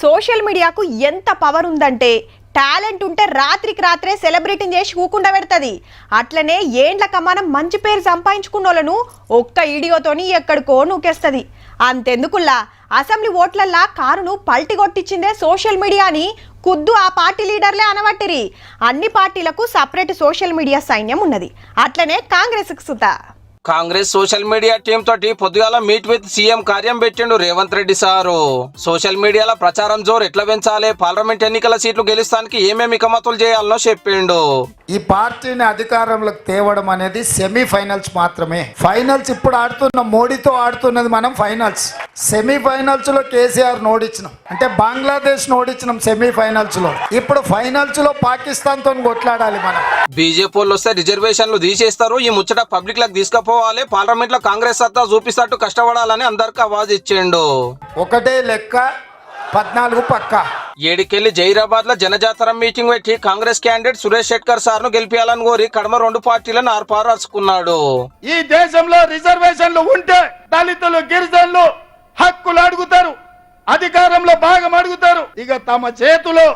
Social మీడియాకు ఎంత power ఉందంటే టాలెంట్ ఉంటే రాత్రికి రాత్రే సెలబ్రిటీని చేసి ఊకుండా పెడుతుంది. అట్లనే ఏండ్ల కమానం మంచి పేరు సంపాదించుకున్నోళ్ళను ఒక్క వీడియోతోని ఎక్కడికో నూకేస్తుంది. అంతెందుకుల్లా అసెంబ్లీ ఓట్లల్లా కారును పల్టి కొట్టించిందే సోషల్ మీడియా అని ఖుద్దు ఆ పార్టీ లీడర్లే అనబట్టిరి. అన్ని పార్టీలకు సపరేట్ సోషల్ మీడియా సైన్యం ఉన్నది. అట్లనే కాంగ్రెస్ సుత కాంగ్రెస్ సోషల్ మీడియా టీం తోటి పొద్దుగాల మీట్ విత్ సీఎం కార్యం పెట్టిండు రేవంత్ రెడ్డి సారు. సోషల్ మీడియాలో ప్రచారం జోరు ఎట్లా పెంచాలి, పార్లమెంట్ ఎన్నికల సీట్లు గెలుస్తానికి ఏమేమి కమతులు చేయాలనో చెప్పిండు. ఈ పార్టీని అధికారంలోకి తేవడం అనేది సెమీఫైనల్స్ మాత్రమే. ఫైనల్స్ ఇప్పుడు ఆడుతున్న మోడీతో ఆడుతున్నది మనం ఫైనల్స్. సెమీఫైనల్స్ లో కేసీఆర్ ఓడించినాం, అంటే బంగ్లాదేశ్ ఓడించినాం సెమీఫైనల్స్ లో. ఇప్పుడు ఫైనల్స్ లో పాకిస్తాన్ తో కొట్లాడాలి మనం. బీజేపీ వాళ్ళు వస్తే రిజర్వేషన్లు తీసేస్తారు, ఈ ముచ్చట పబ్లిక్ లకు తీసుకుపోవాలి, పార్లమెంట్ లో కాంగ్రెస్ సత్తా చూపిస్తట్టు కష్టపడాలని అందరికి ఆవాజ్ ఇచ్చిండు. ఒకటే లెక్క 14 పక్క. ఏడికెళ్లి జైరాబాద్ లో జనజాతర మీటింగ్ పెట్టి కాంగ్రెస్ క్యాండిడేట్ సురేష్ శెట్కర్ సార్ ను గెలిపించాలని కోరి కడమ 2 పార్టీలను ఆర్పారాచుకున్నాడు. ఈ దేశంలో రిజర్వేషన్లు ఉంటే దళితులు గిరిజనులు హక్కులు అడుగుతారు, అధికారంలో భాగం అడుగుతారు. ఇక తమ చేతిలో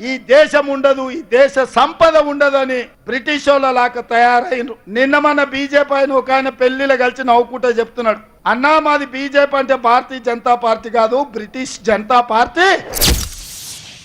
ఈ దేశం ఉండదు, ఈ దేశ సంపద ఉండదు అని బ్రిటిష్ వాళ్ళ లాగా తయారైనరు. నిన్న మన బీజేపీ ఆయన ఒక ఆయన పెళ్లిలో కలిసి నవ్వుకుంటా చెప్తున్నాడు, అన్నా మాది బీజేపీ అంటే భారతీయ జనతా పార్టీ కాదు, బ్రిటిష్ జనతా పార్టీ.